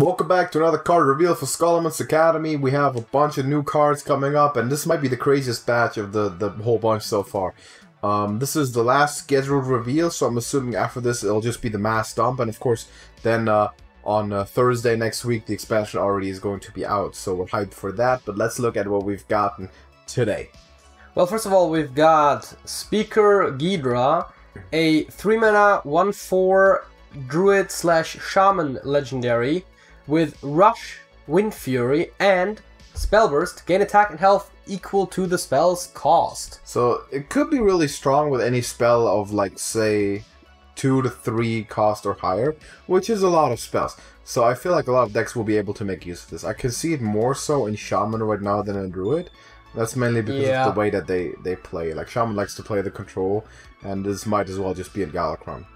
Welcome back to another card reveal for Scholomance Academy. We have a bunch of new cards coming up, and this might be the craziest batch of the whole bunch so far. This is the last scheduled reveal, so I'm assuming after this it'll just be the mass dump, and of course then on Thursday next week the expansion already is going to be out, so we're hyped for that. But let's look at what we've gotten today. Well, first of all, we've got Speaker Ghidra, a 3-mana 1/4 Druid/Shaman legendary with Rush, Wind Fury, and Spellburst. Gain attack and health equal to the spell's cost. So it could be really strong with any spell of, like, say 2 to 3 cost or higher, which is a lot of spells. So I feel like a lot of decks will be able to make use of this. I can see it more so in Shaman right now than in Druid. That's mainly because of the way that they play. Like, Shaman likes to play the control, and this might as well just be in Galakrond.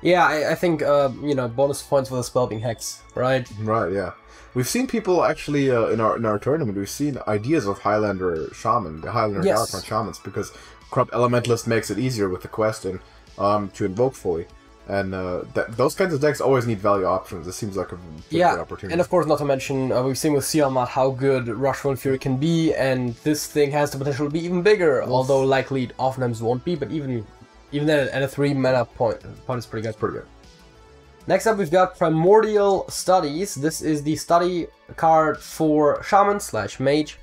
Yeah, I think, you know, bonus points for the spell being Hex, right? Right, yeah. We've seen people actually, in our tournament, we've seen ideas of Highlander Shaman, the Highlander Galakrond Shamans, because Corrupt Elementalist makes it easier with the quest and to invoke fully. And those kinds of decks always need value options. It seems like a good opportunity. And of course, not to mention, we've seen with Tiamat how good Rush, Wind Fury can be, and this thing has the potential to be even bigger, although likely it oftentimes won't be, but even then, at a 3-mana point is pretty good. Pretty good. Next up, we've got Primordial Studies. This is the study card for Shaman/Mage,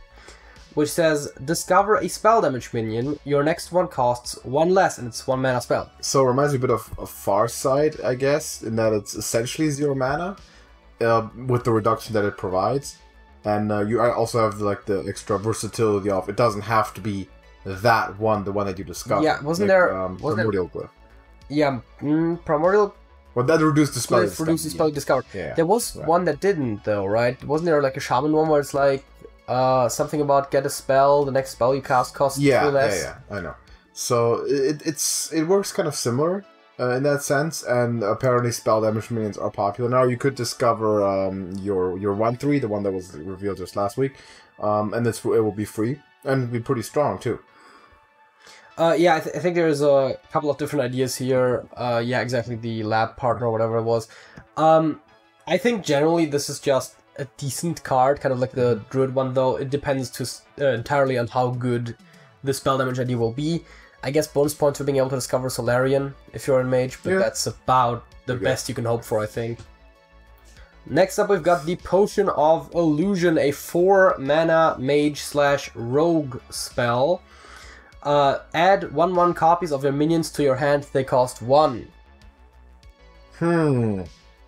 which says, discover a spell damage minion. Your next one costs 1 less, and it's 1-mana spell. So it reminds me a bit of Farsight, I guess, in that it's essentially 0 mana, with the reduction that it provides. And you also have like the extra versatility of it doesn't have to be the one that you discovered. Yeah, wasn't like, there Primordial Glyph? Yeah, Primordial. Well, that reduced the spell. Reduced the spell discovered. Yeah, there was one that didn't, though, right? Wasn't there like a Shaman one where it's like something about get a spell, the next spell you cast costs 2 less? Yeah, I know. So it works kind of similar in that sense, and apparently spell damage minions are popular now. You could discover your 1/3, the one that was revealed just last week, and it will be free and be pretty strong too. Yeah, I think there's a couple of different ideas here. Yeah, exactly, the lab partner or whatever it was. I think generally this is just a decent card, kind of like the Druid one, though. It depends entirely on how good the spell damage ID will be. I guess bonus points for being able to discover Solarian if you're in Mage, but that's about the best you can hope for, I think. Next up, we've got the Potion of Illusion, a 4-mana Mage/Rogue spell. Add 1/1 copies of your minions to your hand. They cost 1.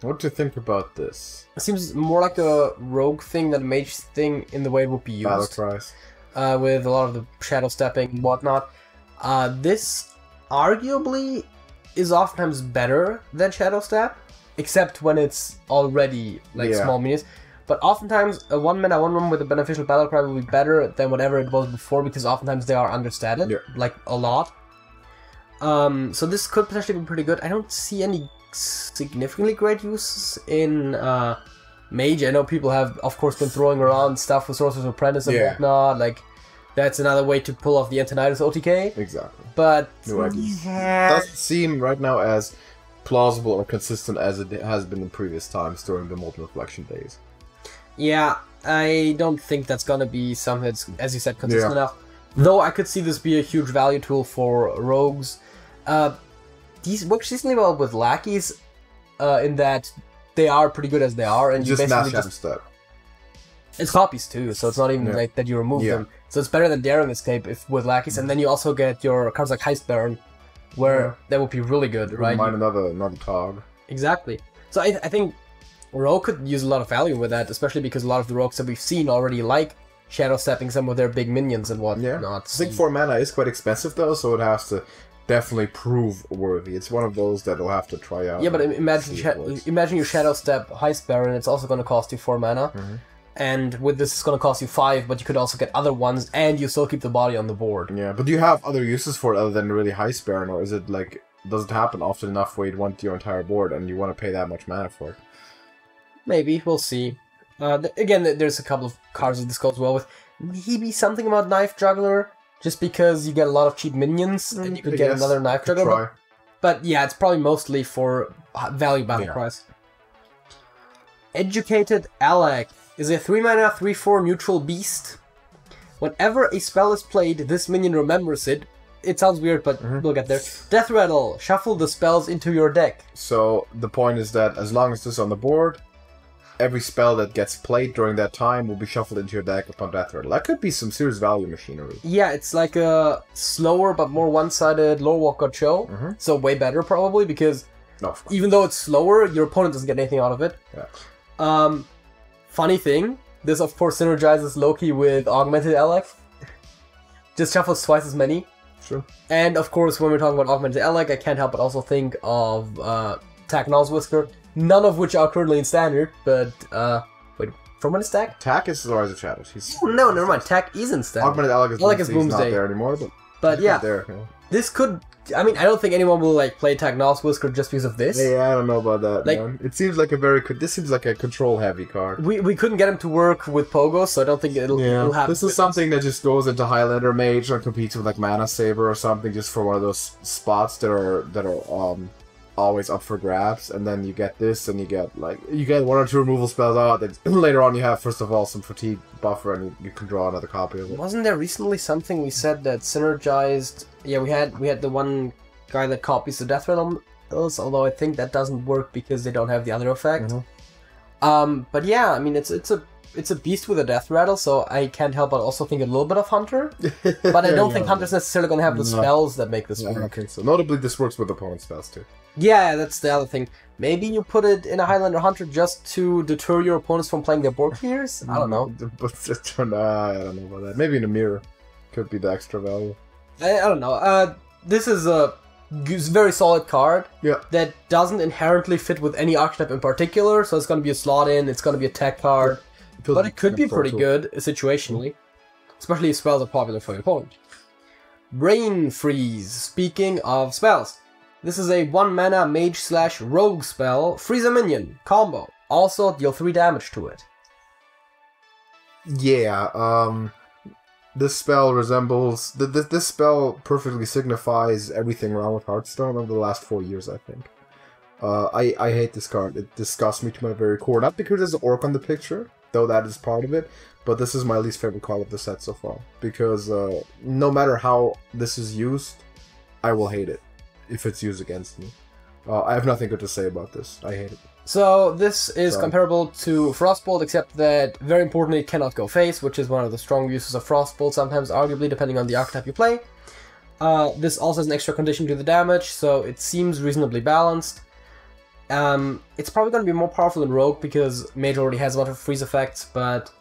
What do you think about this? It seems more like a rogue thing than a mage thing in the way it would be used. Battle cries. With a lot of the shadow stepping and whatnot. This arguably is oftentimes better than shadow step, except when it's already like small minions. But oftentimes a 1-mana 1/1 with a beneficial battle cry will be better than whatever it was before, because oftentimes they are understated, like a lot. So this could potentially be pretty good. I don't see any significantly great uses in Mage. I know people have, of course, been throwing around stuff with Sorcerer's Apprentice and whatnot. Like, that's another way to pull off the Antonidas OTK. Exactly. But doesn't seem right now as plausible or consistent as it has been in previous times during the Molten Reflection days. Yeah, I don't think that's gonna be something that's, as you said, consistent enough. Though I could see this be a huge value tool for rogues. These work decently well with lackeys, in that they are pretty good as they are, and you basically just it's copies too, so it's not even like that you remove them. So it's better than Daring Escape with lackeys, and then you also get your cards like Heist Baron, where that would be really good, right? Mine another Tog. Exactly. So I think Rogue could use a lot of value with that, especially because a lot of the rogues that we've seen already like shadow stepping some of their big minions and whatnot. I think 4 mana is quite expensive though, so it has to definitely prove worthy. It's one of those that we'll have to try out. Yeah, but imagine you shadow step Heist Baron, it's also going to cost you 4 mana. And with this, it's going to cost you 5, but you could also get other ones, and you still keep the body on the board. Yeah, but do you have other uses for it other than really Heist Baron, or is it like, does it happen often enough where you'd want your entire board and you want to pay that much mana for it? Maybe, we'll see. Again, there's a couple of cards that this goes well with. Maybe something about Knife Juggler, just because you get a lot of cheap minions, and you could get another Knife Juggler. But yeah, it's probably mostly for value battle price. Educated Alec is a 3-mana 3/4 neutral beast. Whenever a spell is played, this minion remembers it. It sounds weird, but we'll get there. Death Rattle. Shuffle the spells into your deck. So the point is that as long as this is on the board, every spell that gets played during that time will be shuffled into your deck upon Death Rattle. That could be some serious value machinery. Yeah, it's like a slower but more one-sided Lore Walker Cho. So way better probably, because even though it's slower, your opponent doesn't get anything out of it. Yeah. Funny thing, this of course synergizes Loki with Augmented Alec. Just shuffles twice as many. Sure. And of course, when we're talking about Augmented Alec, I can't help but also think of Tacknall's Whisker. None of which are currently in Standard, but wait, from when is Tack? Tack is Rise of Shadows. No, never mind. Tack is in Standard. Augmented Alec is Boomsday. not there anymore, but yeah, there. Yeah. This could. I mean, I don't think anyone will like play Tacknall's Whisker just because of this. Yeah, I don't know about that. Like, man. It seems like this seems like a control-heavy card. We couldn't get him to work with Pogo, so I don't think it'll happen. This is something that just goes into Highlander Mage and competes with like Mana Saber or something, just for one of those spots that are always up for grabs. And then you get this, and you get 1 or 2 removal spells out. Then later on, you have first of all some fatigue buffer, and you can draw another copy of it. Wasn't there recently something we said that synergized? Yeah, we had the one guy that copies the Death Rattle, although I think that doesn't work because they don't have the other effect. But yeah, I mean it's a beast with a Death Rattle, so I can't help but also think a little bit of Hunter. But I don't think Hunter's necessarily going to have the spells that make this work. Okay, so notably this works with opponent spells too. Yeah, that's the other thing. Maybe you put it in a Highlander Hunter just to deter your opponents from playing their board clears? I don't know. I don't know about that. Maybe in a mirror could be the extra value. I don't know. This is a very solid card that doesn't inherently fit with any archetype in particular, so it's going to be a slot in, it's going to be a tech card, but it could be pretty good situationally, especially if spells are popular for your opponent. Brain Freeze. Speaking of spells, this is a 1-mana mage/rogue spell, freeze a minion, combo, also deal 3 damage to it. Yeah, this spell resembles... This spell perfectly signifies everything wrong with Hearthstone over the last 4 years, I think. I hate this card. It disgusts me to my very core. Not because there's an orc on the picture, though that is part of it, but this is my least favorite card of the set so far. Because no matter how this is used, I will hate it if it's used against me. I have nothing good to say about this. I hate it. So this is comparable to Frostbolt, except that, very importantly, it cannot go face, which is one of the strong uses of Frostbolt, sometimes arguably, depending on the archetype you play. This also has an extra condition to the damage, so it seems reasonably balanced. It's probably going to be more powerful than Rogue, because Mage already has a lot of freeze effects, but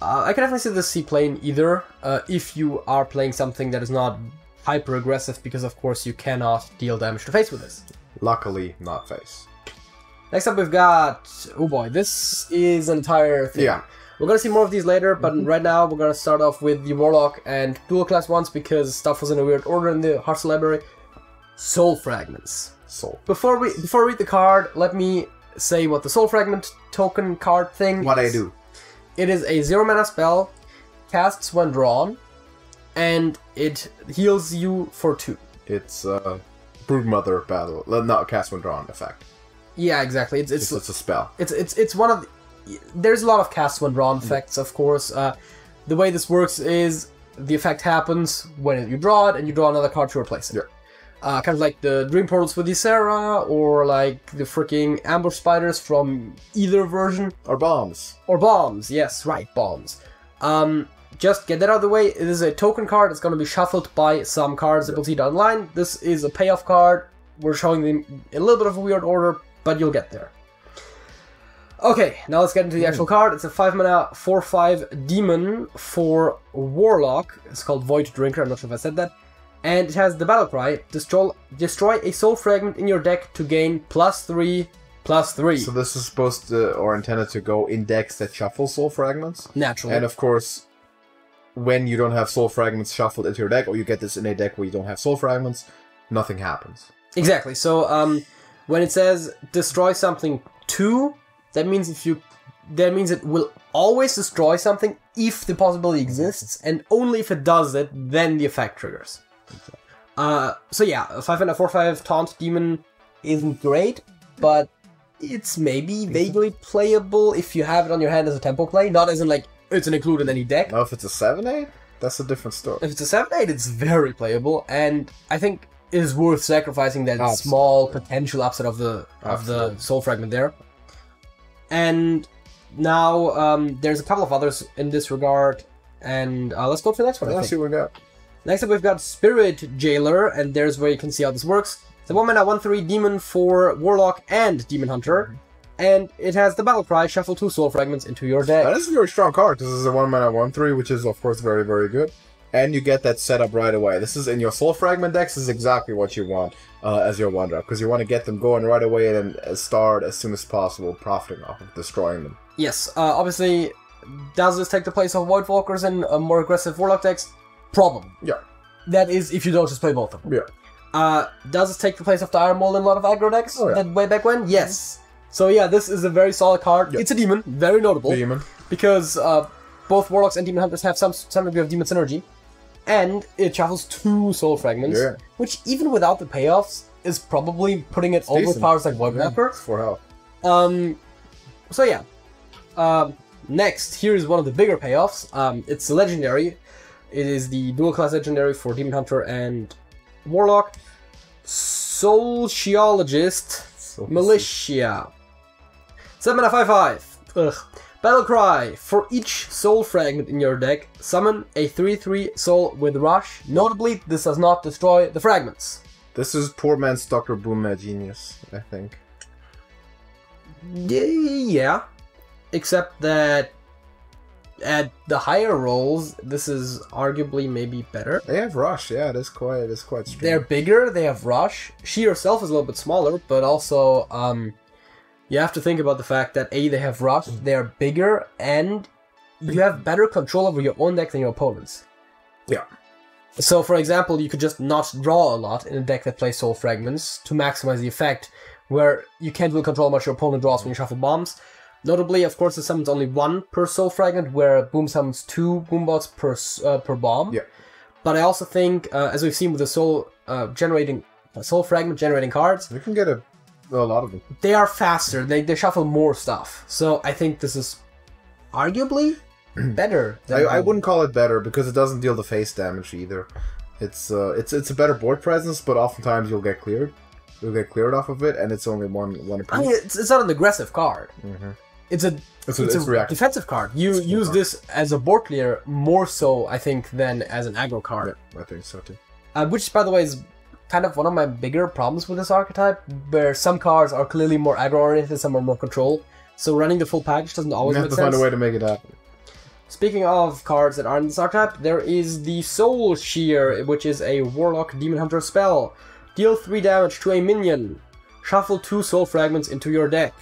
I can definitely see this playing either, if you are playing something that is not hyper-aggressive, because of course you cannot deal damage to face with this. Luckily, not face. Next up we've got... oh boy, this is an entire thing. Yeah. We're gonna see more of these later, but right now we're gonna start off with the Warlock and dual class ones, because stuff was in a weird order in the Hearthstone library. Soul Fragments. Before we read the card, let me say what the Soul Fragment token card thing is. What I do. It is a 0-mana spell, casts when drawn, and it heals you for 2. It's Broodmother battle, not cast when drawn effect. Yeah, exactly. It's a spell. It's one of the, there's a lot of cast when drawn effects, of course. The way this works is the effect happens when you draw it, and you draw another card to replace it. Yeah. Kind of like the Dream Portals with Ysera, or like the freaking Ambush Spiders from either version. Or bombs. Or bombs, yes, right, bombs. Just get that out of the way. It is a token card. It's going to be shuffled by some cards that we'll see down the line. This is a payoff card. We're showing them in a little bit of a weird order, but you'll get there. Okay, now let's get into the actual card. It's a 5-mana 4/5 demon for Warlock. It's called Void Drinker. I'm not sure if I said that. And it has the battle cry: destroy a soul fragment in your deck to gain +3/+3. So this is supposed to, or intended to go in decks that shuffle soul fragments? Naturally. And of course, when you don't have soul fragments shuffled into your deck, or you get this in a deck where you don't have soul fragments, nothing happens. Exactly. So when it says destroy something 2, that means it will always destroy something if the possibility exists, and only if it does it, then the effect triggers. So yeah, a 5 and a 4/5 taunt demon isn't great, but it's maybe vaguely playable if you have it on your hand as a tempo play, not as in like it's an include in any deck. Now, if it's a 7/8, that's a different story. If it's a 7/8, it's very playable, and I think it is worth sacrificing that small potential upset of the Soul Fragment there. And now there's a couple of others in this regard, and let's go to the next one. Let's see what we got. Next up, we've got Spirit Jailer, and there's where you can see how this works. It's a 1-mana 1/3 demon for Warlock and Demon Hunter, and it has the battle cry, shuffle 2 Soul Fragments into your deck. Now, this is a very strong card. This is a 1-mana 1/3, which is, of course, very, very good. And you get that setup right away. This is in your Soul Fragment decks, this is exactly what you want as your 1-drop, because you want to get them going right away and then start as soon as possible, profiting off of destroying them. Yes, obviously, does this take the place of Voidwalkers in more aggressive Warlock decks? Problem. Yeah. That is if you don't just play both of them. Yeah. Does it take the place of Dire Maul in a lot of aggro decks? Oh, yeah. That way back when? Yes. So yeah, this is a very solid card. Yeah. It's a demon, very notable. Demon. Because both Warlocks and Demon Hunters have some degree of demon synergy. And it shuffles 2 Soul Fragments, which even without the payoffs is probably putting it over powers like Voidwalker. For help. So yeah. Next, here is one of the bigger payoffs. It's a legendary. It is the dual class legendary for Demon Hunter and Warlock. Sociologist Militia. 7-mana 5/5. Ugh. Battle Cry. For each Soul Fragment in your deck, summon a 3/3 Soul with Rush. Notably, this does not destroy the fragments. This is poor man's Dr. Boom Genius, I think. Yeah. Except that at the higher rolls, this is arguably maybe better. They have Rush, yeah, it is quite strong. They're bigger, they have Rush. She herself is a little bit smaller, but also, you have to think about the fact that A, they have Rush, they're bigger, and you have better control over your own deck than your opponent's. Yeah. So, for example, you could just not draw a lot in a deck that plays Soul Fragments to maximize the effect, where you can't really control how much your opponent draws when you shuffle bombs. Notably, of course, it summons only 1 per Soul Fragment, where Boom summons 2 Boombots per bomb. Yeah. But I also think, as we've seen with the Soul Fragment generating cards, You can get a lot of them. they are faster. They shuffle more stuff. So I think this is arguably better. I wouldn't call it better because it doesn't deal the face damage either. It's a better board presence, but oftentimes you'll get cleared. You'll get cleared off of it, and it's only one piece. I mean, it's not an aggressive card. It's a reactive. defensive card. You use this as a board clear more so, I think, than as an aggro card. Yeah, I think so too. Which, by the way, is kind of one of my bigger problems with this archetype, where some cards are clearly more aggro-oriented, some are more control. So running the full package doesn't always make sense. You have to find a way to make it happen. Speaking of cards that aren't in this archetype, there is the Soul Shear, which is a Warlock Demon Hunter spell. Deal 3 damage to a minion. Shuffle 2 Soul Fragments into your deck.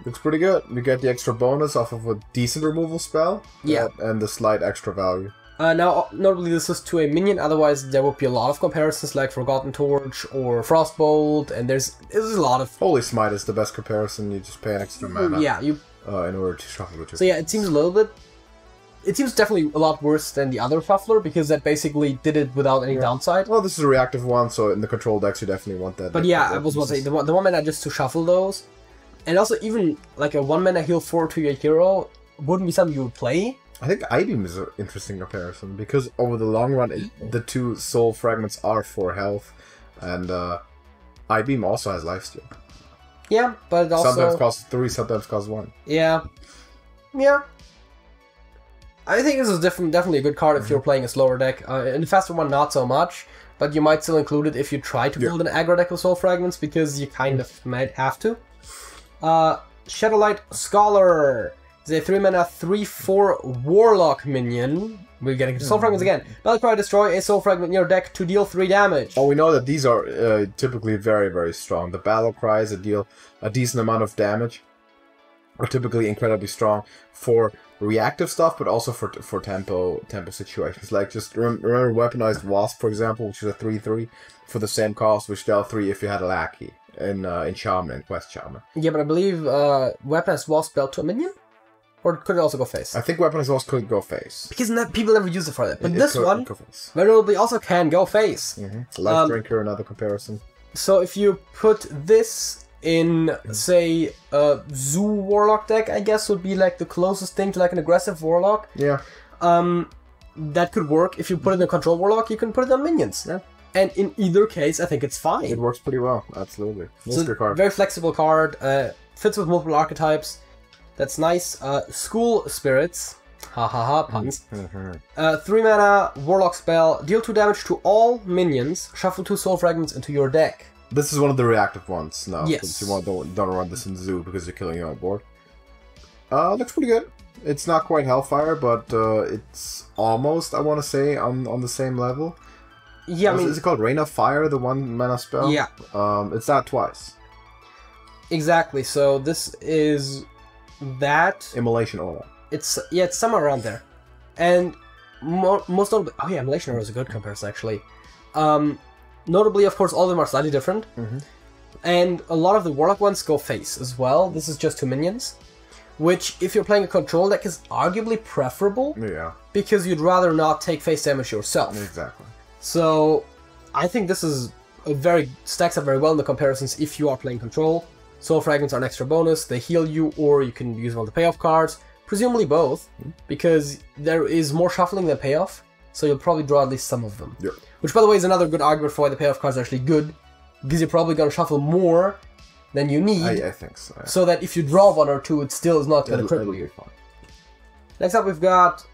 Looks pretty good. You get the extra bonus off of a decent removal spell. Yeah. And the slight extra value. Now, notably this is to a minion, otherwise there would be a lot of comparisons like Forgotten Torch or Frostbolt, and there's a lot of... Holy Smite is the best comparison, you just pay an extra mana in order to shuffle the two. So yeah, it seems a little bit... It seems definitely a lot worse than the other Shuffler, because that basically did it without any downside. Well, this is a reactive one, so in the control decks you definitely want that. But yeah, I was going to say, the 1 mana just to shuffle those, and also even like a 1 mana heal 4 to your hero wouldn't be something you would play. I think I-Beam is an interesting comparison, because over the long run, the 2 Soul Fragments are 4 health, and I-Beam also has lifesteal. Yeah, but it also... Sometimes costs 3, sometimes costs 1. Yeah. Yeah. I think this is definitely a good card if you're playing a slower deck. In the faster one, not so much, but you might still include it if you try to build an aggro deck with Soul Fragments, because you kind of might have to. Shadowlight Scholar is a 3-mana 3/4 Warlock Minion. We're getting to Soul Fragments again. Battlecry, destroy a Soul Fragment in your deck to deal 3 damage. Oh, we know that these are typically very, very strong. The Battle Cries that deal a decent amount of damage are typically incredibly strong for reactive stuff, but also for tempo situations. Like, just remember Weaponized Wasp, for example, which is a 3/3 for the same cost, which dealt 3 if you had a Lackey in Shaman, in Quest Shaman. Yeah, but I believe Weaponized Wasp dealt to a minion? Or could it also go face? I think Weaponized Wasp could go face. Because people never use it for that. But this one, very notably, also can go face. Life Drinker, another comparison. So if you put this in, say, a Zoo Warlock deck, I guess, would be like the closest thing to like an aggressive Warlock. Yeah. That could work. If you put it in a control Warlock, you can put it on minions. Yeah. And in either case, I think it's fine. It works pretty well, absolutely. It's a very flexible card, fits with multiple archetypes. That's nice. School Spirits. Ha ha ha, puns. 3 mana, Warlock spell, deal 2 damage to all minions, shuffle 2 Soul Fragments into your deck. This is one of the reactive ones now. Yes. You don't run this in Zoo because you're killing your own board. Looks pretty good. It's not quite Hellfire, but it's almost, I want to say, on the same level. Yeah, I mean... Is it called Rain of Fire, the 1 mana spell? Yeah. It's that twice. Exactly, so this is that... Immolation Aura. It's somewhere around there. And most notably... Oh yeah, Immolation Aura is a good comparison, actually. Notably, of course, all of them are slightly different. And a lot of the Warlock ones go face as well. This is just 2 minions. Which, if you're playing a control deck, is arguably preferable. Yeah. Because you'd rather not take face damage yourself. Exactly. So, I think this is stacks up very well in the comparisons if you are playing control. Soul Fragments are an extra bonus. They heal you, or you can use one of the payoff cards. Presumably both, because there is more shuffling than payoff. So you'll probably draw at least some of them. Yeah. Which, by the way, is another good argument for why the payoff cards are actually good. Because you're probably going to shuffle more than you need. I think so. Yeah. So that if you draw 1 or 2, it still is not going to cripple you. Next up, we've got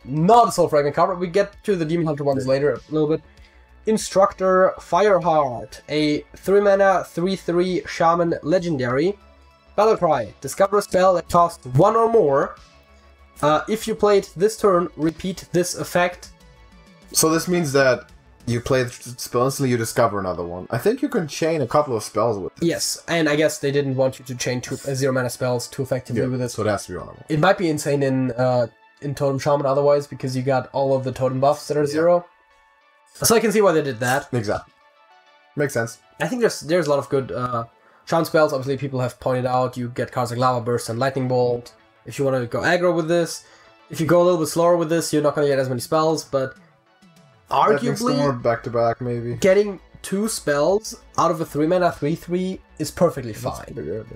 not a Soul Fragment card, but we get to the Demon Hunter ones later a little bit. Instructor Fireheart, a 3 mana 3/3 Shaman Legendary. Battle Cry, discover a spell that costs 1 or more. If you play it this turn, repeat this effect. So this means that you play the spell instantly, you discover another one. I think you can chain a couple of spells with this. Yes, and I guess they didn't want you to chain 2 0 mana spells too effectively with it. So it has to be one of them. It might be insane in Totem Shaman otherwise, because you got all of the totem buffs that are 0. So I can see why they did that. Exactly. Makes sense. I think there's a lot of good Shaman spells. Obviously, people have pointed out you get cards like Lava Burst and Lightning Bolt. If you want to go aggro with this, if you go a little bit slower with this, you're not going to get as many spells, but arguably, back to back, maybe getting 2 spells out of a 3 mana 3/3 is perfectly fine. That's pretty good,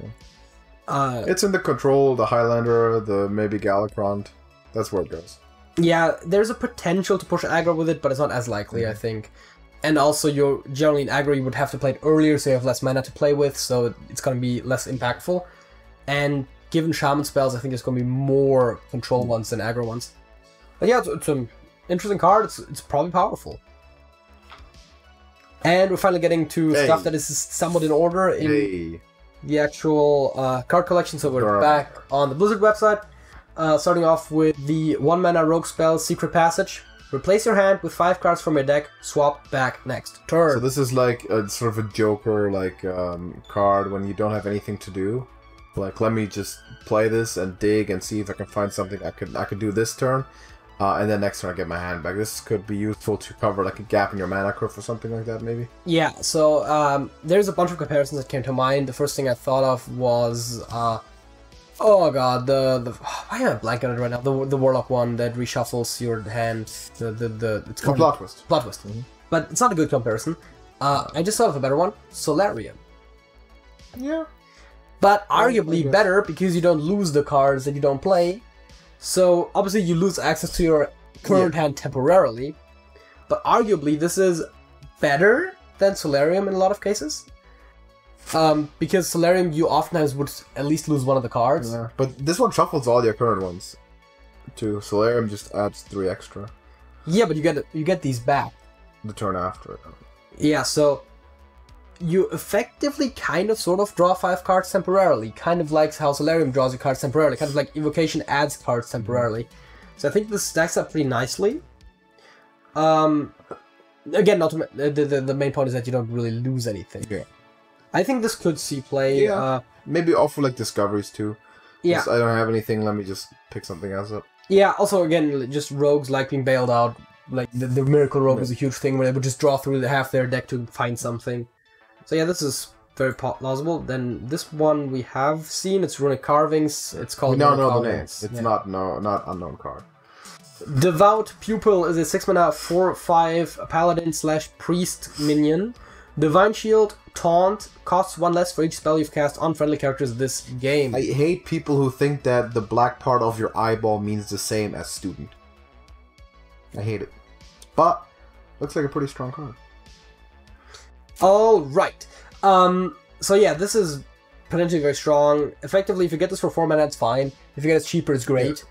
yeah. It's in the control, the Highlander, the maybe Galacrond. That's where it goes. Yeah, there's a potential to push aggro with it, but it's not as likely, I think. And also, you're generally in aggro, you would have to play it earlier, so you have less mana to play with, so it's going to be less impactful. And given Shaman spells, I think there's going to be more control ones than aggro ones. But yeah, it's an interesting card. It's probably powerful. And we're finally getting to stuff that is somewhat in order in the actual card collection. So we're back on the Blizzard website. Starting off with the 1 mana rogue spell, Secret Passage. Replace your hand with 5 cards from your deck, swap back next turn. So this is like a sort of a Joker card when you don't have anything to do. Like, let me just play this and dig and see if I can find something I could do this turn. And then next turn I get my hand back. This could be useful to cover like a gap in your mana curve or something like that, maybe? Yeah, so there's a bunch of comparisons that came to mind. The first thing I thought of was... oh god, why am I blanking on it right now? The Warlock one that reshuffles your hand. It's called Plot Twist. Plot Twist. But it's not a good comparison. I just thought of a better one. Solarium. Yeah. But arguably better because you don't lose the cards that you don't play. So obviously you lose access to your current hand temporarily. But arguably this is better than Solarium in a lot of cases. Because Solarium, you oftentimes would at least lose one of the cards. Yeah, but this one shuffles all your current ones, too. Solarium just adds 3 extra. Yeah, but you get these back the turn after. Yeah, so you effectively kind of sort of draw 5 cards temporarily, kind of like how Solarium draws you cards temporarily, kind of like Invocation adds cards temporarily. So I think this stacks up pretty nicely. Again, not to, the main point is that you don't really lose anything. Yeah. I think this could see play. Yeah. Maybe offer like discoveries too. Yeah. I don't have anything, let me just pick something else up. Yeah, also again, just rogues like being bailed out. Like the Miracle Rogue is a huge thing where they would just draw through half their deck to find something. So yeah, this is very plausible. Then this one we have seen, it's Runic Carvings. It's called... We now know the name. It's not unknown card. Devout Pupil is a 6 mana 4/5 Paladin / Priest minion. Divine Shield, Taunt, costs 1 less for each spell you've cast on friendly characters this game. I hate people who think that the black part of your eyeball means the same as student. I hate it. But, looks like a pretty strong card. Alright. So yeah, this is potentially very strong. Effectively, if you get this for 4 mana, it's fine. If you get it cheaper, it's great.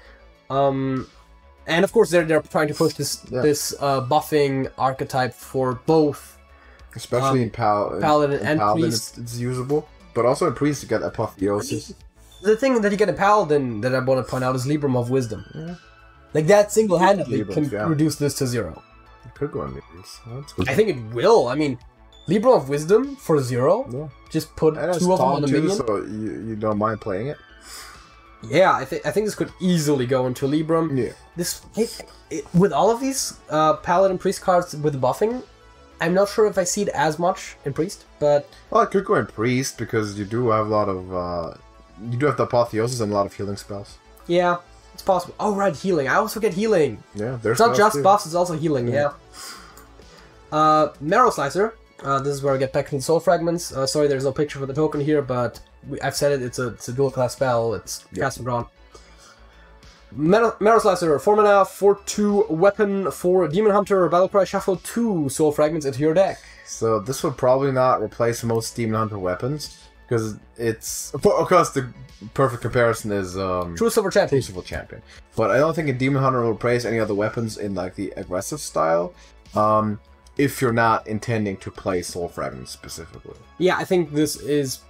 Yeah. And of course, they're trying to push this buffing archetype for both. Especially in Paladin and Priest. It's usable. But also in Priest, you get Apotheosis. The thing that you get in Paladin that I want to point out is Libram of Wisdom. Yeah. Like, that single-handedly can reduce this to 0. It could go on Librams. I think it will. I mean, Libram of Wisdom for 0? Yeah. Just put 2 of them on a minion? So you don't mind playing it? Yeah, I think this could easily go into Libram. Yeah. With all of these Paladin Priest cards with buffing, I'm not sure if I see it as much in Priest, but... Well, it could go in Priest, because you do have a lot of... you do have the Apotheosis and a lot of healing spells. Yeah, it's possible. Oh, right, healing. I also get healing. Yeah, there's It's not just buffs, it's also healing, yeah. Marrow Slicer. This is where I get back to the Soul Fragments. Sorry, there's no picture for the token here, but I've said it, it's a dual class spell, it's cast and drawn. Marrow Slicer, 4 mana, 4/2 weapon for Demon Hunter, Battlecry, shuffle 2 Soul Fragments into your deck. So this would probably not replace most Demon Hunter weapons, because it's... Of course, the perfect comparison is... True Silver Champion. True Silver Champion. But I don't think a Demon Hunter will replace any other weapons in like the aggressive style, if you're not intending to play Soul Fragments specifically. Yeah, I think this is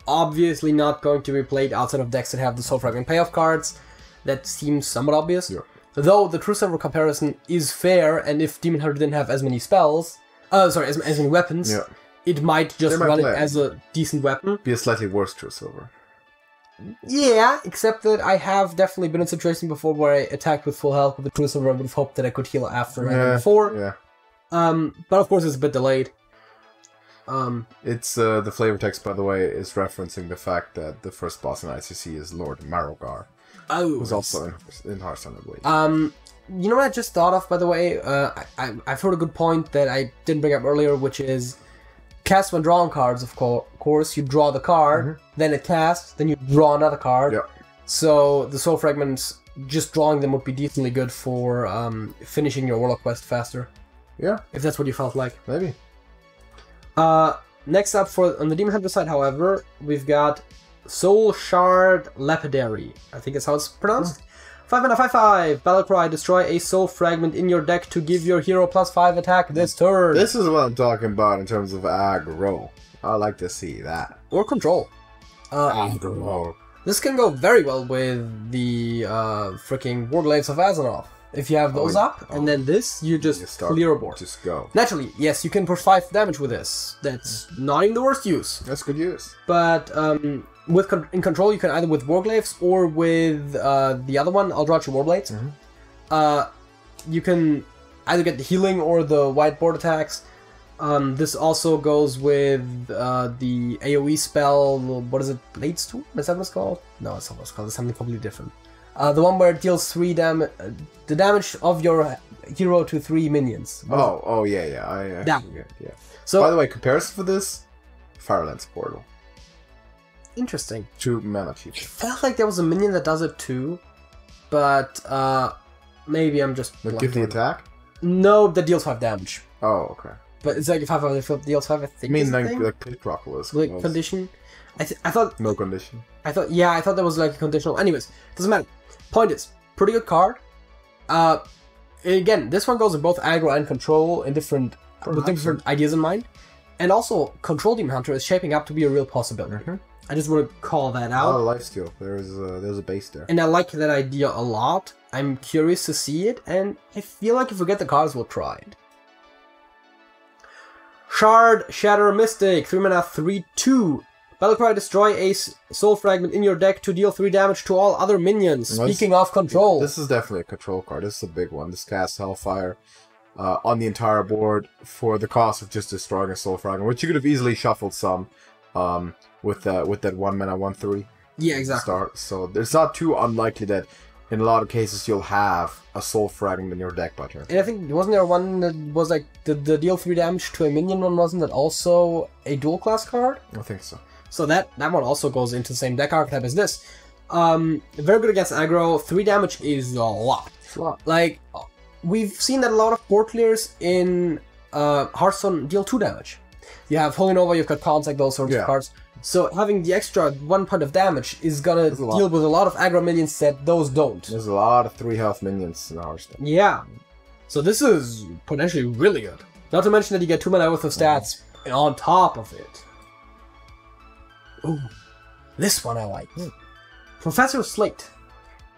obviously not going to be played outside of decks that have the Soul Fragment payoff cards. That seems somewhat obvious. Yeah. Though the True Silver comparison is fair, and if Demon Hunter didn't have as many spells... as many weapons, it might just run it as a decent weapon. Be a slightly worse True Silver. Yeah, except that I have definitely been in a situation before where I attacked with full health with the True Silver and would have hoped that I could heal after and before. Yeah. But of course it's a bit delayed. It's the flavor text, by the way, is referencing the fact that the first boss in ICC is Lord Marrogar. Oh, who's also in Hearthstone, I believe. You know what I just thought of, by the way? I've heard a good point that I didn't bring up earlier, which is cast when drawing cards, of course. You draw the card, then it casts, then you draw another card. Yeah. So the Soul Fragments, just drawing them would be decently good for finishing your Warlock quest faster. Yeah. If that's what you felt like. Maybe. Next up, on the Demon Hunter side, however, we've got Soul Shard Lapidary. I think that's how it's pronounced. 5 mana, 5/5. Battlecry, destroy a Soul Fragment in your deck to give your hero +5 attack this turn. This is what I'm talking about in terms of aggro. I like to see that. Or control. Aggro. This can go very well with the freaking Warglaives of Azzinoth. If you have those up, and then this, you just clear a board. Just go. Naturally, yes, you can push 5 damage with this. That's not even the worst use. That's good use. But in control, you can either with Warglaives or with the other one, Eldrachi Warblades. You can either get the healing or the white board attacks. This also goes with the AoE spell. What is it? Blades 2? Is that what it's called? No, it's not what it's called. It's something completely different. The one where it deals 3 damage, the damage of your hero to 3 minions. Yeah. Yeah. So, by the way, comparison for this, Firelands Portal. Interesting. 2 mana cheap. It felt like there was a minion that does it too, but maybe I'm just... Give the attack? No, that deals 5 damage. Oh, okay. But it's like if 5 deals 5, I think. I mean, like Pitcrocolis. Like condition? I thought... No condition. I thought there was like a conditional. Anyways, doesn't matter. Point is, pretty good card. Again, this one goes in both aggro and control in with different ideas in mind. And also, Control Demon Hunter is shaping up to be a real possibility. I just want to call that out. A lot of lifesteal. There's a base there. And I like that idea a lot. I'm curious to see it, and I feel like if we get the cards, we'll try it. Shard Shatter Mystic, 3 mana, 3/2. Battlecry, destroy a Soul Fragment in your deck to deal 3 damage to all other minions. Speaking of control. This is definitely a control card. This is a big one. This casts Hellfire on the entire board for the cost of just destroying a Soul Fragment, which you could have easily shuffled some with that 1 mana, 1/3. Yeah, exactly. Start. So it's not too unlikely that in a lot of cases you'll have a Soul Fragment in your deck by turn. And I think, wasn't there one that was like, the deal 3 damage to a minion one, wasn't that also a dual class card? I think so. So that one also goes into the same deck archetype as this. Very good against aggro. 3 damage is a lot. It's a lot. Like, we've seen that a lot of board clears in Hearthstone deal 2 damage. You have Holy Nova, you've got cons like those sorts of cards. So having the extra 1 point of damage is gonna deal with a lot of aggro minions that those don't. There's a lot of 3 health minions in Hearthstone. Yeah. So this is potentially really good. Not to mention that you get 2 mana worth of stats on top of it. Ooh. This one I like. Professor Slate.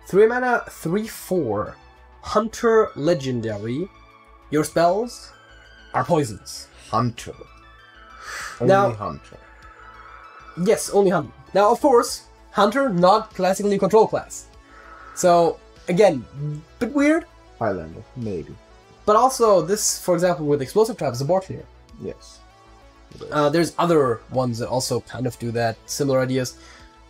3 mana, 3/4. Hunter Legendary. Your spells are poisons. Hunter. Now, Only Hunter. Yes, only Hunter. Now, of course, Hunter, not classically control class. So, again, bit weird. Highlander, maybe. But also, this, for example, with Explosive Trap is a board clear. Yes. There's other ones that also kind of do that, similar ideas.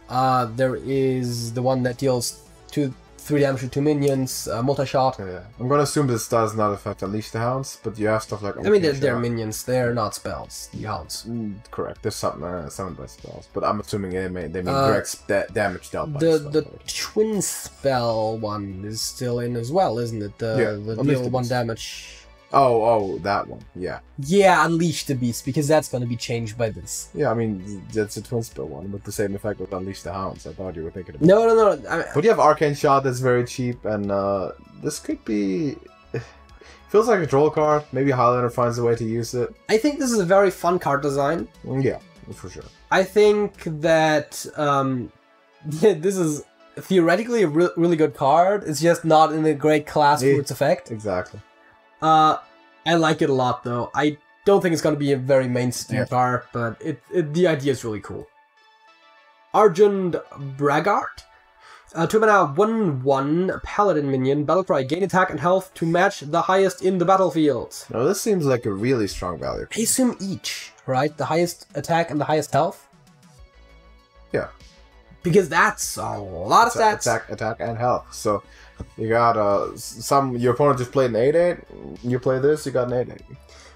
There is the one that deals 3 damage to 2 minions, multi-shot. Yeah. I'm gonna assume this does not affect Unleash the Hounds, but you have stuff like... I mean, they're minions, they're not spells, the hounds. Correct, there's something summoned by spells, but I'm assuming they mean direct damage dealt by spells. The twin spell one is still in as well, isn't it? The deal 1 damage... Oh, that one, yeah. Yeah, Unleash the Beast, because that's going to be changed by this. Yeah, I mean, that's a twin spell one, with the same effect with Unleash the Hounds. I thought you were thinking about No. I mean, but you have Arcane Shot that's very cheap, and this could be... Feels like a troll card. Maybe Highlander finds a way to use it. I think this is a very fun card design. Yeah, for sure. I think that this is theoretically a really good card. It's just not in a great class for its effect. Exactly. I like it a lot, though. I don't think it's going to be a very mainstream card, but the idea is really cool. Arjun Braggart. 2 mana, 1/1 Paladin Minion. Battlecry, gain attack and health to match the highest in the battlefield. Now, this seems like a really strong value. I assume each, right? The highest attack and the highest health? Yeah. Because that's a lot of stats. Attack, and health. So, you got your opponent just played an 8/8. You play this, you got an 8/8.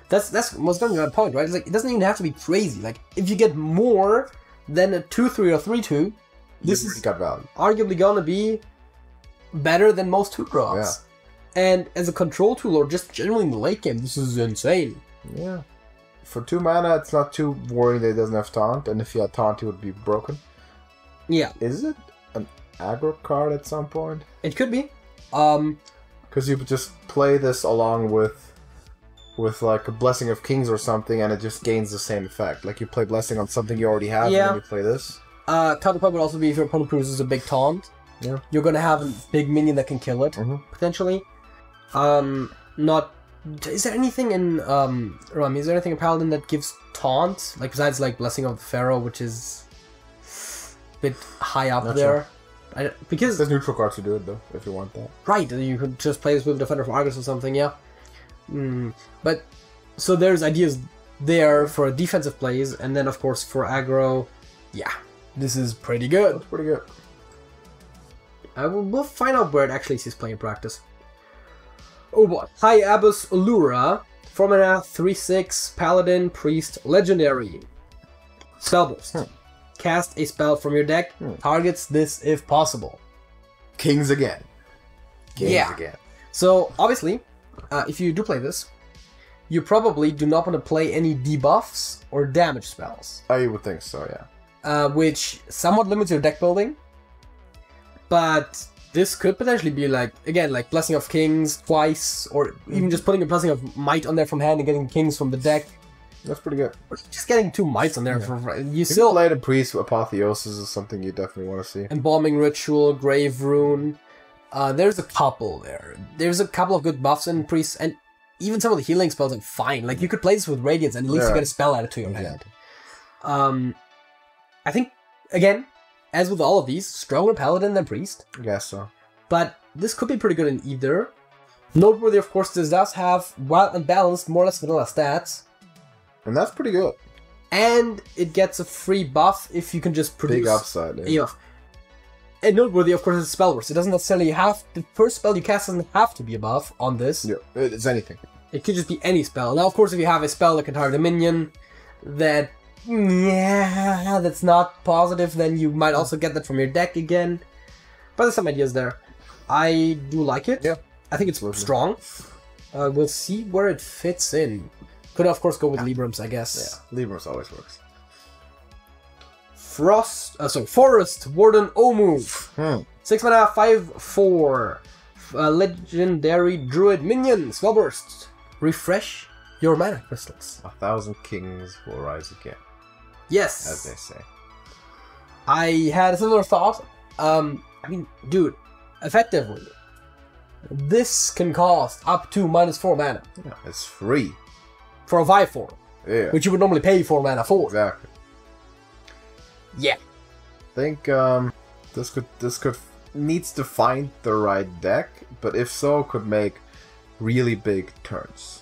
That's most definitely my point, right? It's like, it doesn't even have to be crazy. Like, if you get more than a 2/3 or 3/2, this is got value. Arguably gonna be better than most 2-drops. Yeah. And as a control tool, or just generally in the late game, this is insane. Yeah. For 2 mana, it's not too worrying that it doesn't have taunt, and if you had taunt, it would be broken. Yeah. Is it an aggro card at some point? It could be. Because you just play this along with like a Blessing of Kings or something, and it just gains the same effect. Like you play Blessing on something you already have, and then you play this. Counterpoint would also be if your opponent produces a big taunt. Yeah. You're gonna have a big minion that can kill it, potentially. Is there anything in Rami? Is there anything in Paladin that gives taunt? Like besides like Blessing of the Pharaoh, which is a bit high up there. Sure. Because there's neutral cards to do it though, if you want that. Right, you could just play this with Defender of Argus or something, yeah. But so there's ideas there for defensive plays, and then of course for aggro, yeah, this is pretty good. That's pretty good. We'll find out where it actually sees play in practice. Oh boy. High Abbess Allura, 4 mana, 3/6, Paladin, Priest, Legendary. Spellburst. Cast a spell from your deck, targets this if possible. Kings again. Again. So, obviously, if you do play this, you probably do not want to play any debuffs or damage spells. I would think so, yeah. Which somewhat limits your deck building. But this could potentially be like, again, like Blessing of Kings twice, or even just putting a Blessing of Might on there from hand and getting Kings from the deck. That's pretty good. Or just getting 2 Mites on there. You still play the Priest Apotheosis is something you definitely want to see. Embalming Ritual, Grave Rune. There's a couple there. There's a couple of good buffs in Priests, and even some of the healing spells are fine. Like, you could play this with Radiance, and at least you get a spell added to your hand. I think, again, as with all of these, stronger Paladin than Priest. I guess so. But this could be pretty good in either. Noteworthy, of course, this does have wild and balanced, more or less vanilla stats. And that's pretty good. And it gets a free buff if you can just produce... Big upside, yeah. And noteworthy, of course, is spell burst. It doesn't necessarily have... The first spell you cast doesn't have to be a buff on this. Yeah, it's anything. It could just be any spell. Now, of course, if you have a spell that can target a minion, that... Yeah, that's not positive, then you might also get that from your deck again. But there's some ideas there. I do like it. Yeah. I think it's strong. We'll see where it fits in. Could, of course, go with Librams, I guess. Yeah, Librams always works. Forest Warden Omu. 6 mana, 5/4. Legendary Druid Minion. Spell burst. Refresh your mana crystals. 1,000 kings will rise again. Yes. As they say. I had a similar thought. I mean, dude, effectively, this can cost up to -4 mana. Yeah, it's free. For a 5/4. Yeah. Which you would normally pay 4 mana for. Exactly. Yeah. I think this could needs to find the right deck, but if so, could make really big turns.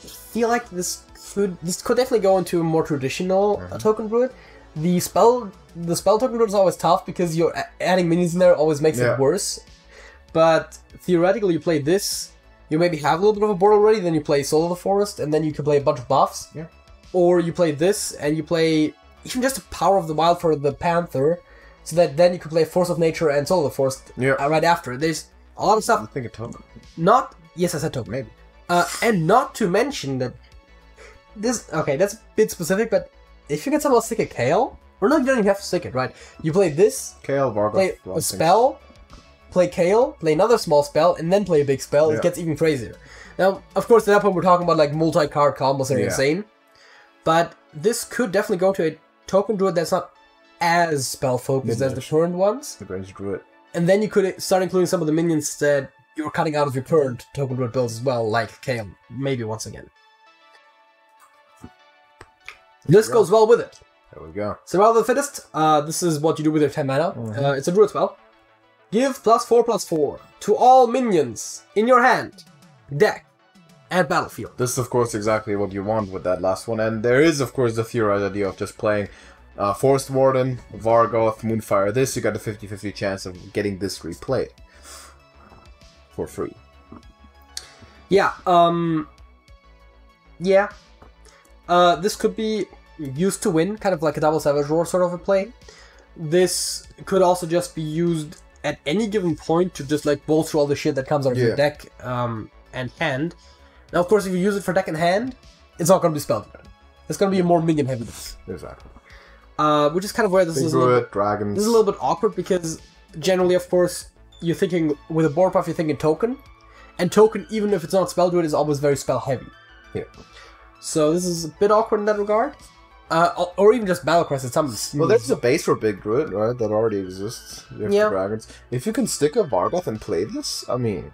I feel like this could definitely go into a more traditional token druid. The spell token druid is always tough because you're adding minions in there always makes it worse. But theoretically, you play this, you maybe have a little bit of a board already, then you play Soul of the Forest, and then you can play a bunch of buffs. Yeah. Or you play this, and you play even just a Power of the Wild for the Panther, so that then you can play Force of Nature and Soul of the Forest right after. There's a lot of stuff. I think a token. Yes, I said token. Maybe. And not to mention that this... Okay, that's a bit specific, but if you can somehow stick a Kale... Or no, you don't even have to stick it, right? You play this, Kale, Vargoth, play a spell, play Kale, play another small spell, and then play a big spell. It gets even crazier. Now, of course, at that point, we're talking about like multi-card combos that are insane. But this could definitely go to a token druid that's not as spell-focused as the current ones. The Grange Druid. And then you could start including some of the minions that you're cutting out of your current token druid builds as well, like Kale, maybe once again. This goes well with it. There we go. Survival of the Fittest, this is what you do with your 10 mana. It's a druid spell. Give +4/+4 to all minions in your hand, deck, and battlefield. This is, of course, exactly what you want with that last one. And there is, of course, the theorized idea of just playing Forest Warden, Vargoth, Moonfire. This, you got a 50-50 chance of getting this replayed. For free. Yeah, this could be used to win, kind of like a double Savage Roar sort of a play. This could also just be used at any given point to just like bolster all the shit that comes out of your deck and hand. Now, of course, if you use it for deck and hand, it's not going to be spell driven. It's going to be a more minion heavy. Exactly. Which is kind of where this is. Dragons. This is a little bit awkward because generally, of course, you're thinking with a board buff, you're thinking token, and token, even if it's not spell druid, is always very spell heavy. Yeah. So this is a bit awkward in that regard. Or even just Battlecrest at some... Well, there's a base for Big Druid, right? That already exists. You have the dragons. If you can stick a Vargoth and play this, I mean,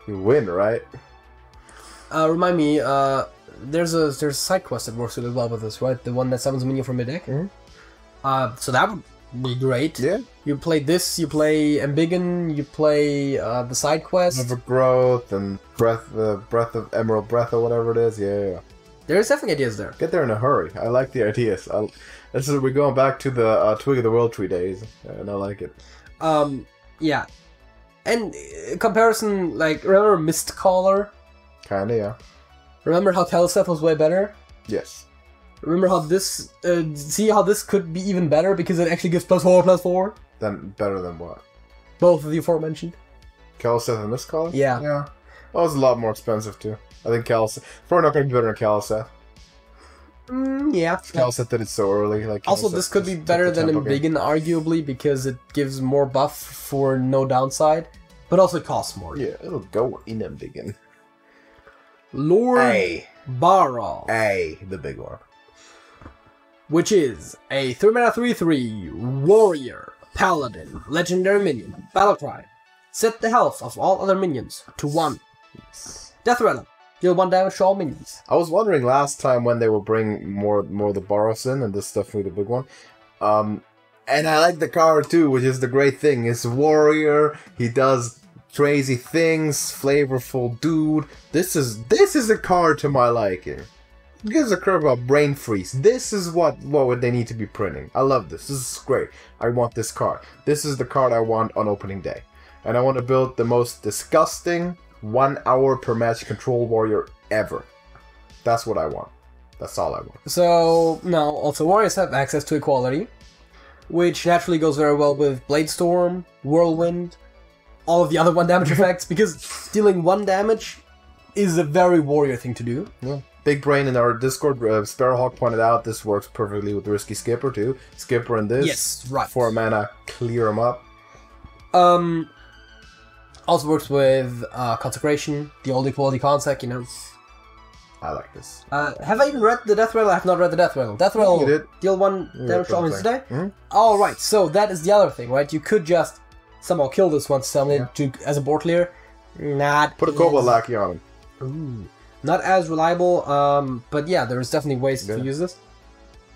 you win, right? Remind me, there's a side quest that works really well with this, right? The one that summons a minion from your deck. So that would be great. Yeah. You play this, you play Embiggen, you play the side quest. Overgrowth and Breath of Emerald Breath or whatever it is. Yeah. There's definitely ideas there. Get there in a hurry. I like the ideas. We're going back to the Twig of the World Tree days, and I like it. Yeah. And comparison, like, remember Mistcaller? Kinda, yeah. Remember how Telesteth was way better? Yes. Remember how this... see how this could be even better because it actually gives +4/+4? Then better than what? Both of the aforementioned. Calceth and Mistcaller? Yeah. Yeah. That was a lot more expensive, too. I think Calceth... Probably not going to be better than Calceth. Yeah. Calceth did it so early. Like also, this could be better than Embiggen, arguably, because it gives more buff for no downside. But also it costs more. Yeah, it'll go in Embiggen. Lord Baral. The big one. Which is a 3-mana 3/3 warrior, paladin, legendary minion, battlecry. Set the health of all other minions to 1. Death Rattle. Deal 1 damage to all minions. I was wondering last time when they will bring more of the Boros in, and this definitely the big one. And I like the card too, which is the great thing. It's warrior. He does crazy things. Flavorful dude. This is a card to my liking. gives a curve about brain freeze. This is what would they need to be printing. I love this. This is great. I want this card. This is the card I want on opening day. And I want to build the most disgusting 1 hour per match control warrior ever. That's what I want. That's all I want. So, now, also warriors have access to equality, which naturally goes very well with Blade Storm, Whirlwind, all of the other 1 damage effects, because dealing 1 damage is a very warrior thing to do. Yeah. Big Brain in our Discord, Sparrowhawk pointed out this works perfectly with Risky Skipper too. Skipper and this. Yes, right. 4 mana, clear them up. Also works with Consecration, the old equality concept, you know. I like this. Have I even read the Death Rattle? I have not read the Death Rattle. Death Rattle, You did. deal 1 damage to almost today? Mm-hmm. Alright, so that is the other thing, right? You could just somehow kill this one, summon it as a board clear. Put a Cobalt Lackey on him. Ooh. Not as reliable, but yeah, there's definitely ways to use this.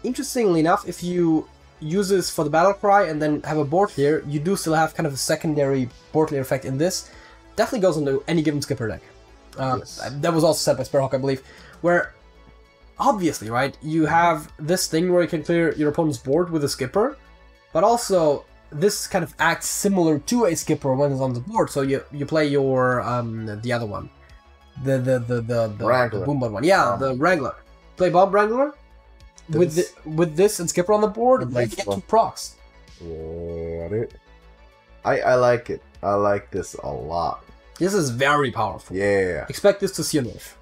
Interestingly enough, if you use this for the battle cry and then have a board clear, you do still have kind of a secondary board clear effect in this. Definitely goes into any given skipper deck. That was also said by Sparrowhawk, I believe, where obviously, right, you have this thing where you can clear your opponent's board with a skipper, but also this kind of acts similar to a skipper when it's on the board. So you play your the other one. The Wrangler. Boombot one. Yeah, the Wrangler. Play Bomb Wrangler with this and Skipper on the board, and get 2 procs. I like it. I like this a lot. This is very powerful. Yeah. Expect this to see a nerf.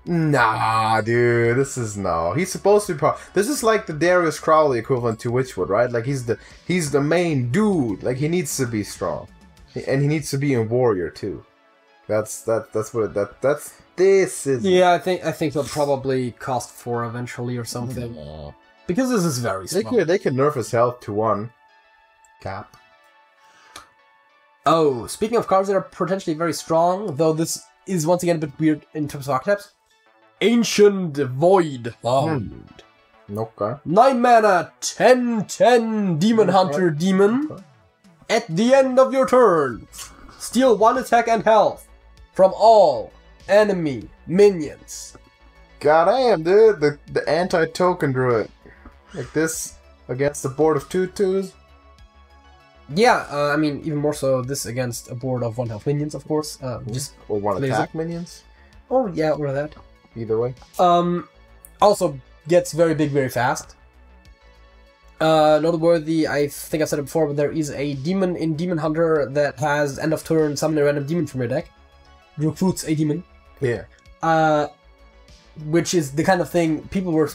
Nah, dude, this is no. He's supposed to be this is like the Darius Crowley equivalent to Witchwood, right? Like he's the main dude. Like he needs to be strong, and he needs to be in Warrior too. That's this is. Yeah, I think they'll probably cost 4 eventually or something. Because this is very strong. They can nerf his health to 1 cap. Oh, speaking of cards that are potentially very strong, though this is once again a bit weird in terms of archetypes. Ancient Void. Okay. 9 mana, 10/10 Demon Hunter Demon. Okay. At the end of your turn, steal 1 attack and health from all enemy minions. Goddamn, dude, the anti-token druid. Like this against the board of 2/2s. Yeah, I mean, even more so this against a board of 1 health minions, of course. Just or 1 laser. attack minions. Oh, yeah, or that. Either way. Also gets very big very fast. Noteworthy, I think I've said it before, but there is a demon in Demon Hunter that has end of turn summon a random demon from your deck. Recruits a demon. Yeah. Which is the kind of thing people were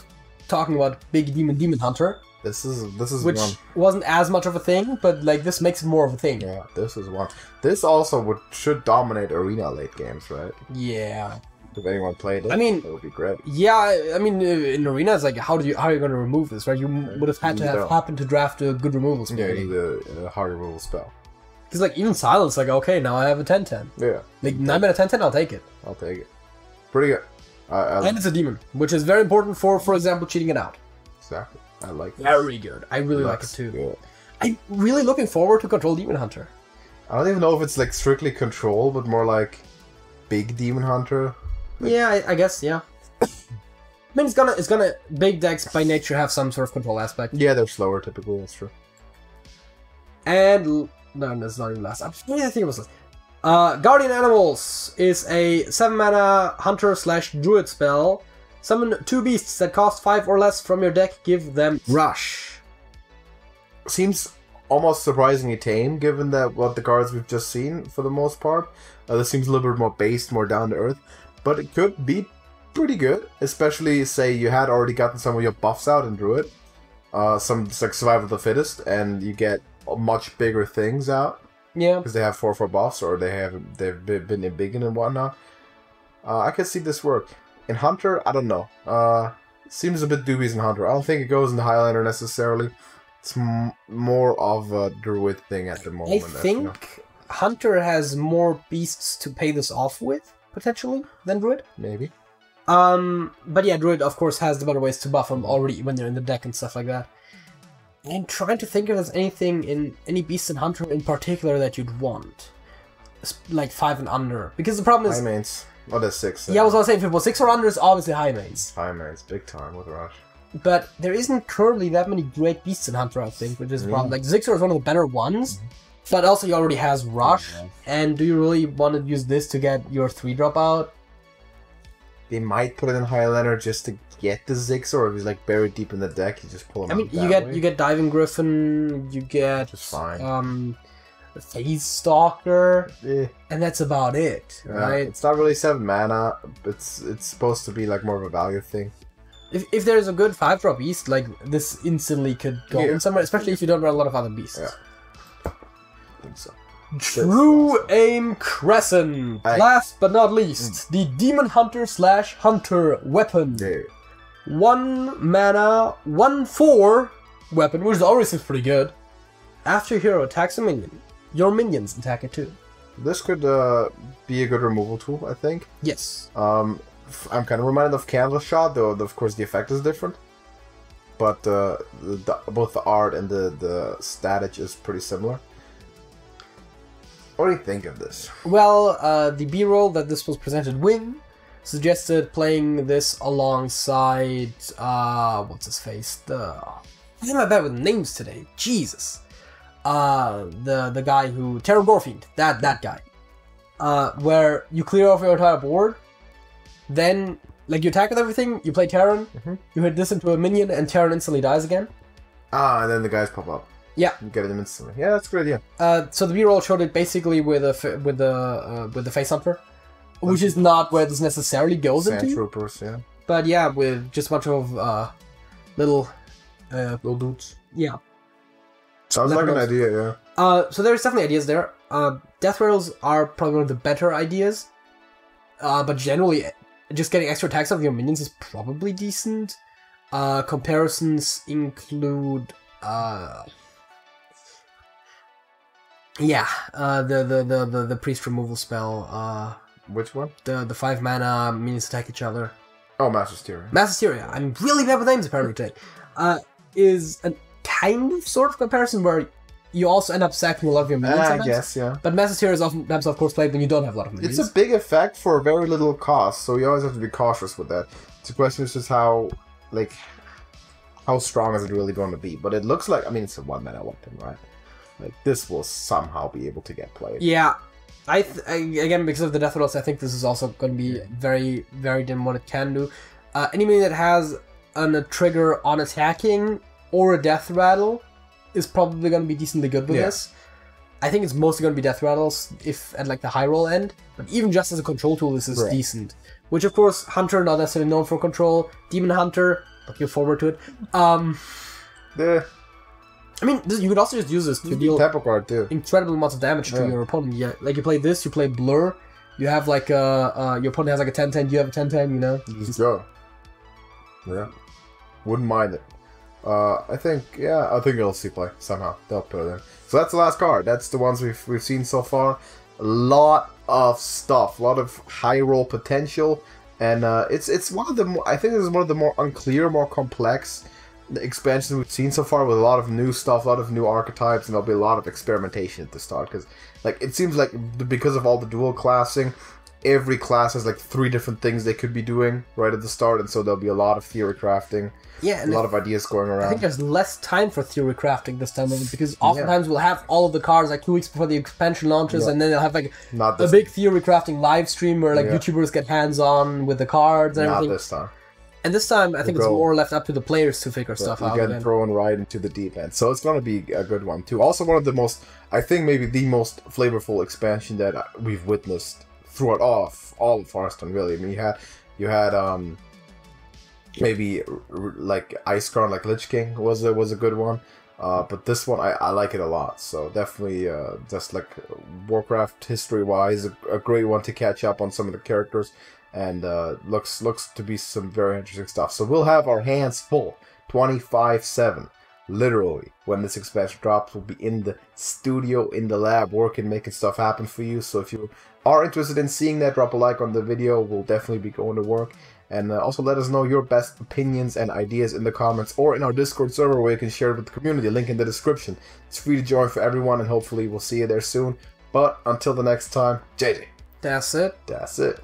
talking about, big Demon Hunter. This is which one. Wasn't as much of a thing, but like this makes it more of a thing. Yeah, this is one. This also should dominate arena late games, right? Yeah. If anyone played it, I mean, it would be great. Yeah, I mean, in arena, it's like, how are you going to remove this, right? You would have had to have happened to draft a good removal spell. Yeah, you need a hard removal spell. Because, like, even Silence, like, okay, now I have a 10/10. Yeah. Like, 9 mana 10/10, I'll take it. I'll take it. Pretty good. And it's a demon, which is very important for example, cheating it out. Exactly. I like it. Very good. I really like it, too. Good. I'm really looking forward to Control Demon Hunter. I don't even know if it's, like, strictly control, but more like big Demon Hunter. Like, yeah, I guess, yeah. I mean, it's gonna big decks by nature have some sort of control aspect. Yeah, they're slower typically, that's true. And no, that's not even last. I think it was last. Guardian Animals is a 7 mana hunter / druid spell. Summon 2 beasts that cost 5 or less from your deck. Give them rush. Seems almost surprisingly tame, given that what the cards we've just seen for the most part. This seems a little bit more based, more down to earth. But it could be pretty good, especially say you had already gotten some of your buffs out in Druid. Some like Survival of the Fittest, and you get much bigger things out. Yeah. Because they have 4/4 buffs, or they've been big and whatnot. I could see this work. In Hunter, I don't know. Seems a bit dubious in Hunter. I don't think it goes into Highlander necessarily. It's more of a Druid thing at the moment. I think Hunter has more beasts to pay this off with, potentially, than Druid. Maybe. But yeah, Druid, of course, has the better ways to buff them already when they're in the deck and stuff like that. I'm trying to think if there's anything in any beast in Hunter in particular that you'd want. Like 5 and under. Because the problem is... Oh, there's 6. Yeah, I was gonna say, if it was 6 or under, it's obviously high maze. High maze, big time with Rush. But there isn't currently that many great beasts in Hunter, I think, which is a problem. Like, Zixor is one of the better ones, but also he already has Rush, and do you really want to use this to get your 3-drop out? They might put it in Highlander just to get the Ziggs, or if he's like buried deep in the deck, you just pull him out. I mean, you get Diving Griffin, you get just fine. Phase Stalker, and that's about it, right? It's not really 7 mana. It's supposed to be like more of a value thing. If there's a good 5-drop beast, like this instantly could go in somewhere, especially if you don't run a lot of other beasts. Yeah, I think so. True Aim Crescent. Last but not least, the Demon Hunter / Hunter weapon. 1 mana, 1/4 weapon, which already seems pretty good. After your hero attacks a minion, your minions attack it too. This could be a good removal tool, I think. Yes. I'm kind of reminded of Candle Shot, though of course the effect is different. But both the art and the static is pretty similar. What do you think of this? Well, the B-roll that this was presented with suggested playing this alongside, what's his face? Why am I bad with names today? Jesus. The guy who... Terran Gorefiend. That guy. Where you clear off your entire board, then, like, you attack with everything, you play Terran, you hit this into a minion, and Terran instantly dies again. And then the guys pop up. Yeah, you get them instantly. Yeah, that's a good idea. So the B-roll showed it basically with the Face Hunter, which is not where this necessarily goes Sand into. Troopers, yeah. But yeah, with just a bunch of little dudes. Yeah. Sounds like an idea, yeah. So there's definitely ideas there. Death Rattles are probably one of the better ideas. But generally, just getting extra attacks out of your minions is probably decent. Comparisons include the priest removal spell. Which one? The 5 mana minions attack each other. Oh, Mass Hysteria. Mass Hysteria. I'm really bad with names apparently today. Is a kind of sort of comparison where you also end up sacking a lot of your minions. I guess, yeah. But Mass Hysteria is often, of course, played when you don't have a lot of minions. It's a big effect for very little cost, so you always have to be cautious with that. The question is just how strong is it really going to be? But it looks like, I mean, it's a 1 mana weapon, right? Like, this will somehow be able to get played. Yeah. Again, because of the Death Rattles, I think this is also going to be very varied in what it can do. Anything that has a trigger on attacking or a Death Rattle is probably going to be decently good with this. I think it's mostly going to be Death Rattles if at like the high roll end, but even just as a control tool, this is decent. Which, of course, Hunter, not necessarily known for control. Demon Hunter, looking forward to it. I mean, you could also just use this to deal incredible amounts of damage to your opponent. Yeah, like you play this, you play Blur, you have like your opponent has like a 10-10, you have a 10-10, you know? Just go. Yeah. Wouldn't mind it. I think it'll see play somehow. They'll put it in. So that's the last card. That's the ones we've seen so far. A lot of stuff, a lot of high roll potential, and it's one of the more, I think this is one of the more unclear, more complex expansions we've seen so far, with a lot of new stuff, a lot of new archetypes, and there'll be a lot of experimentation at the start, because like it seems like because of all the dual classing, every class has like 3 different things they could be doing right at the start, and so there'll be a lot of theory crafting. Yeah, and a lot of ideas going around. I think there's less time for theory crafting this time, because oftentimes we'll have all of the cards like 2 weeks before the expansion launches, and then they'll have like a big theory crafting live stream where like YouTubers get hands-on with the cards and everything. Not this time. And this time, I think it's more left up to the players to figure stuff out. You get thrown right into the deep end. So it's going to be a good one, too. Also, one of the most, I think maybe the most flavorful expansion that we've witnessed throughout all of Hearthstone, really. I mean, you had maybe like Icecrown, like Lich King was a good one. But this one, I like it a lot. So definitely, just like Warcraft history-wise, a great one to catch up on some of the characters. And looks to be some very interesting stuff. So we'll have our hands full 25/7, literally. When this expansion drops, we'll be in the studio, in the lab, working, making stuff happen for you. So if you are interested in seeing that, drop a like on the video. We'll definitely be going to work. And also let us know your best opinions and ideas in the comments or in our Discord server where you can share it with the community. Link in the description. It's free to join for everyone, and hopefully we'll see you there soon. But until the next time, JJ. That's it. That's it.